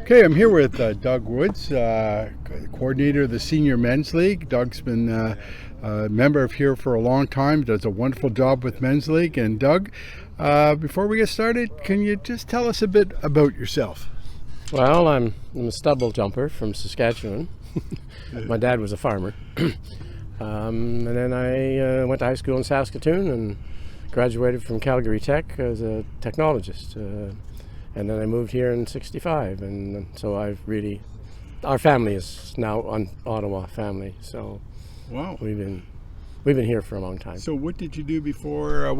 Okay, I'm here with Doug Woods, coordinator of the Senior Men's League. Doug's been a member of here for a long time, does a wonderful job with Men's League. And Doug, before we get started, can you just tell us a bit about yourself? Well, I'm a stubble jumper from Saskatchewan. My dad was a farmer. And then I went to high school in Saskatoon and graduated from Calgary Tech as a technologist. And then I moved here in '65, and so our family is now an Ottawa family. So Wow, we've been here for a long time. So what did you do before?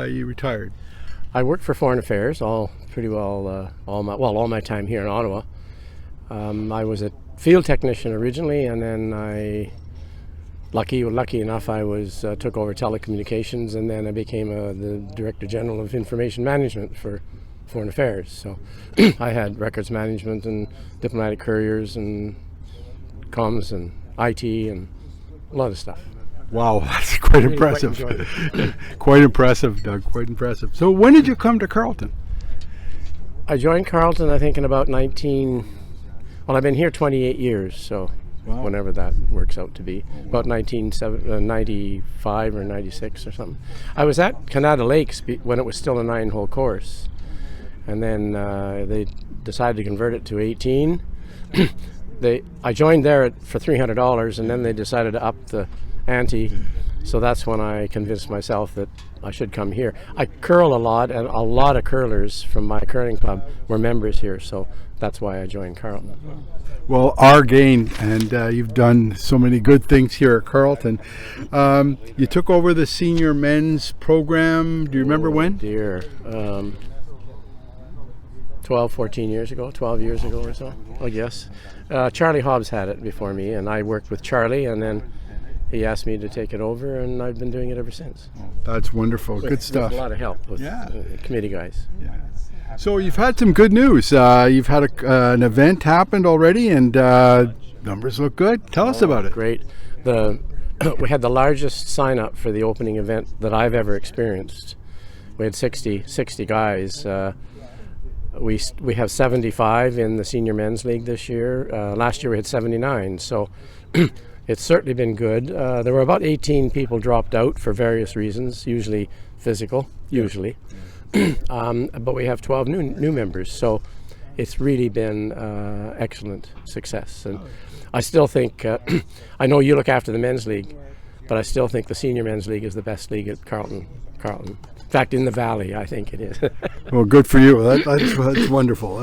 You retired? I worked for Foreign Affairs all my time here in Ottawa. I was a field technician originally, and then lucky enough, I took over telecommunications, and then I became the Director General of Information Management for Foreign Affairs. So I had records management and diplomatic couriers and comms and IT and a lot of stuff. Wow, that's quite impressive. Quite impressive, Doug, quite impressive. So when did you come to Carleton? I joined Carleton, I think, in about I've been here 28 years, so Wow. Whenever that works out to be. About 1995 or 96 or something. I was at Canada Lakes when it was still a 9-hole course. And then they decided to convert it to 18. I joined there for $300, and then they decided to up the ante. So that's when I convinced myself that I should come here. I curl a lot, and a lot of curlers from my curling club were members here, so that's why I joined Carleton. Well, our gain, and you've done so many good things here at Carleton. You took over the senior men's program. Do you remember when? Dear. 12 years ago or so, I guess. Charlie Hobbs had it before me, and I worked with Charlie, and then he asked me to take it over, and I've been doing it ever since. That's wonderful. Good stuff. With a lot of help with committee guys. Yeah. So you've had some good news. You've had an event happened already, and numbers look good. Tell us about it. Great. We had the largest sign-up for the opening event that I've ever experienced. We had 60 guys. We have 75 in the Senior Men's League this year. Last year we had 79, so it's certainly been good. There were about 18 people dropped out for various reasons, usually physical, but we have 12 new members, so it's really been excellent success. And I still think, I know you look after the Men's League, but I still think the Senior Men's League is the best league at Carleton. In fact, in the Valley, I think it is. Well, good for you. That's wonderful.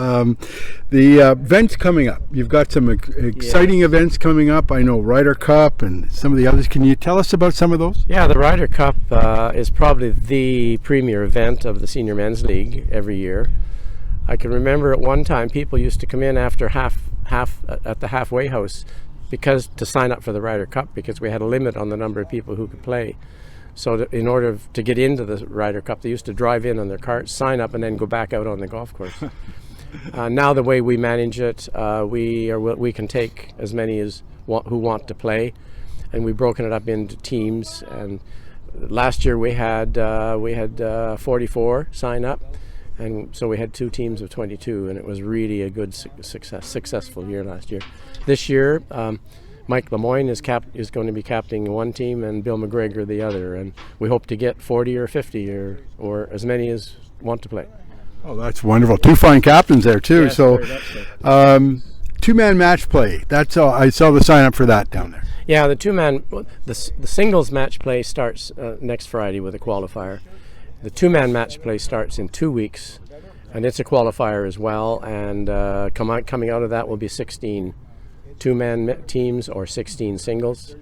The events coming up. You've got some exciting events coming up. I know Ryder Cup and some of the others. Can you tell us about some of those? Yeah, the Ryder Cup is probably the premier event of the Senior Men's League every year. I can remember at one time people used to come in after half at the halfway house to sign up for the Ryder Cup, because we had a limit on the number of people who could play. So in order to get into the Ryder Cup, they used to drive in on their carts, sign up, and then go back out on the golf course. Now the way we manage it, we can take as many who want to play, and we've broken it up into teams. And last year we had 44 sign up, and so we had 2 teams of 22, and it was really a good successful year last year. This year, Mike Lemoyne is going to be captaining one team, and Bill McGregor the other, and we hope to get 40 or 50 or as many as want to play. Oh, that's wonderful. 2 fine captains there too. Yes, so 2-man match play. That's all. I saw the sign up for that down there. Yeah, the 2-man, the singles match play starts next Friday with a qualifier. The 2-man match play starts in 2 weeks, and it's a qualifier as well, and coming out of that will be 16 2-man teams or 16 singles,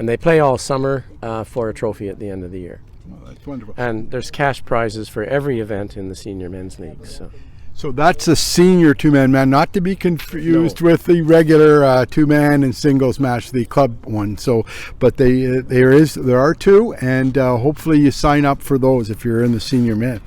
and they play all summer for a trophy at the end of the year. Oh, that's wonderful. And there's cash prizes for every event in the Senior Men's League. So that's a senior 2-man match, not to be confused with the regular 2-man and singles match, the club one. So, but there are 2, and hopefully you sign up for those if you're in the senior men.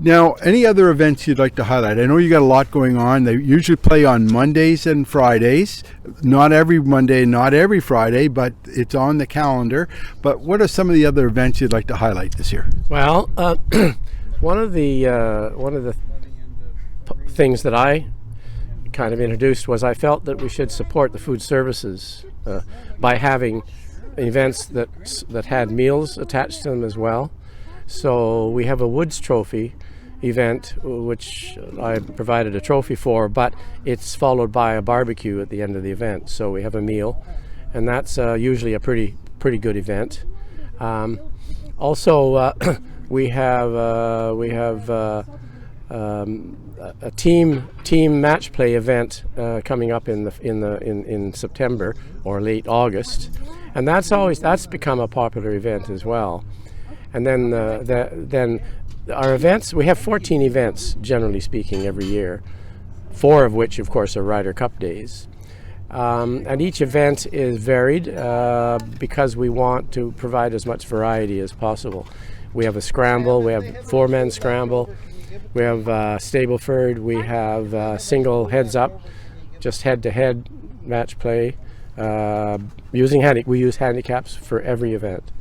Now, any other events you'd like to highlight? I know you got a lot going on. They usually play on Mondays and Fridays. Not every Monday, not every Friday, but it's on the calendar. But what are some of the other events you'd like to highlight this year? Well, one of the things that I kind of introduced was I felt that we should support the food services by having events that had meals attached to them as well. So we have a Woods Trophy event, which I provided a trophy for, but it's followed by a barbecue at the end of the event. So we have a meal, and that's usually a pretty good event. Also, we have a team match play event coming up in September or late August, and that's become a popular event as well. And then then our events, we have 14 events generally speaking every year, 4 of which of course are Ryder Cup days. And each event is varied because we want to provide as much variety as possible. We have a scramble, we have 4-man scramble, we have Stableford, we have single heads up, just head-to-head match play. We use handicaps for every event,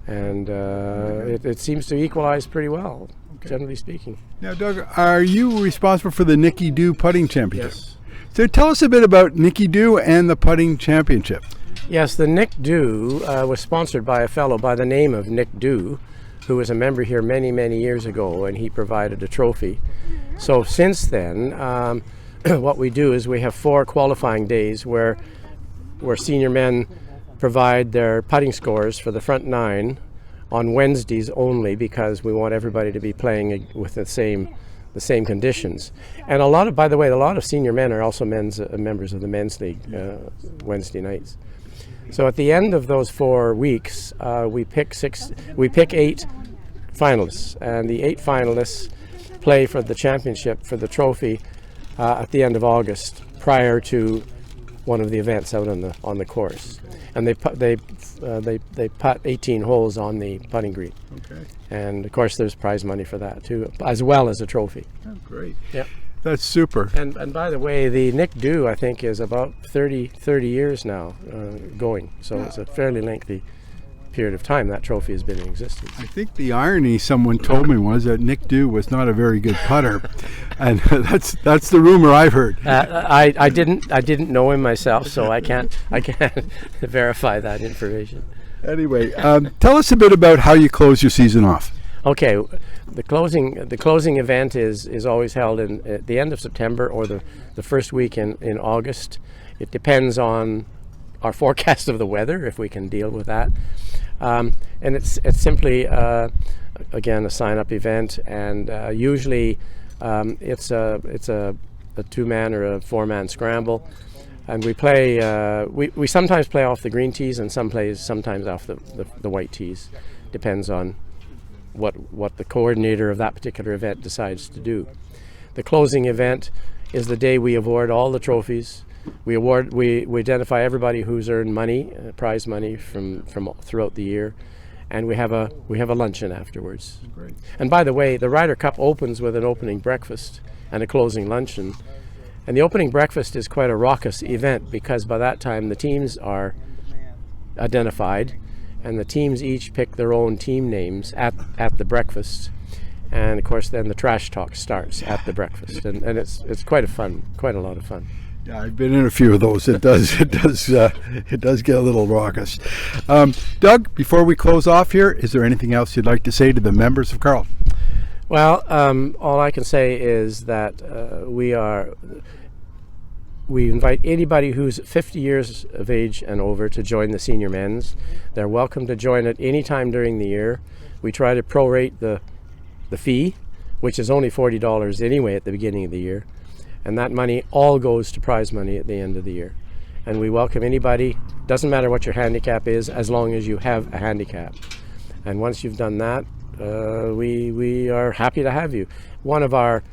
and it seems to equalize pretty well, generally speaking. Now, Doug, are you responsible for the Nicky Doo Putting Championship? Yes. So tell us a bit about Nicky Doo and the Putting Championship. Yes, the Nick Doo was sponsored by a fellow by the name of Nick Doo, who was a member here many years ago, and he provided a trophy. So since then, what we do is we have 4 qualifying days where senior men provide their putting scores for the front 9 on Wednesdays only, because we want everybody to be playing with the same conditions. And by the way, a lot of senior men are also members of the men's league Wednesday nights. So at the end of those 4 weeks, we pick 8 finalists, and the 8 finalists play for the championship, for the trophy, at the end of August, prior to one of the events out on the course. And they putt 18 holes on the putting green. Okay. And of course, there's prize money for that too, as well as a trophy. Oh, great. Yeah. That's super. And by the way, the Nick Doo, I think, is about 30 years now going. So it's a fairly lengthy period of time that trophy has been in existence. I think the irony someone told me was that Nick Doo was not a very good putter, and that's the rumor I've heard. I didn't know him myself, so I can't verify that information. Anyway, tell us a bit about how you close your season off. Okay, the closing event is always held at the end of September or the first week in August. It depends on our forecast of the weather, if we can deal with that. And it's simply again a sign-up event, and usually it's a 2-man or a 4-man scramble, and we play. We sometimes play off the green tees, and sometimes off the white tees. Depends on what the coordinator of that particular event decides to do. The closing event is the day we award all the trophies. We identify everybody who's earned money, prize money from throughout the year, and we have a luncheon afterwards. Great. And by the way, the Ryder Cup opens with an opening breakfast and a closing luncheon. And the opening breakfast is quite a raucous event, because by that time the teams are identified, and the teams each pick their own team names at the breakfast. And of course, then the trash talk starts at the breakfast, and it's quite a lot of fun. Yeah, I've been in a few of those. It does get a little raucous. Doug, before we close off here, is there anything else you'd like to say to the members of Carleton? Well, all I can say is that we invite anybody who's 50 years of age and over to join the senior men's. They're welcome to join at any time during the year. We try to prorate the fee, which is only $40 anyway at the beginning of the year. And that money all goes to prize money at the end of the year. And we welcome anybody, doesn't matter what your handicap is, as long as you have a handicap. And once you've done that, we are happy to have you. One of our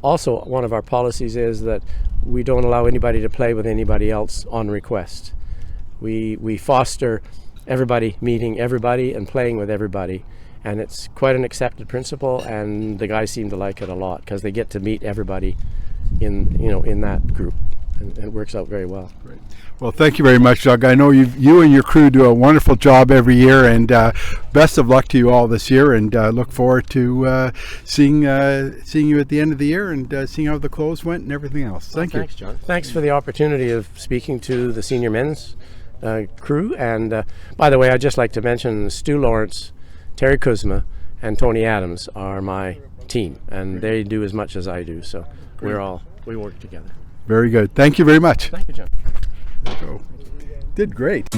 policies is that we don't allow anybody to play with anybody else on request. We foster everybody meeting everybody and playing with everybody. And it's quite an accepted principle, and the guys seem to like it a lot, because they get to meet everybody in that group, and it works out very well. Great. Well, thank you very much, Doug. I know you and your crew do a wonderful job every year, and best of luck to you all this year. And look forward to seeing you at the end of the year and seeing how the close went and everything else. Thank you. Thanks, John. Thanks for the opportunity of speaking to the senior men's crew. And by the way, I'd just like to mention Stu Lawrence, Terry Kuzma, and Tony Adams are my team, and they do as much as I do. So we work together. Very good. Thank you very much. Thank you, John. There you go. Did great.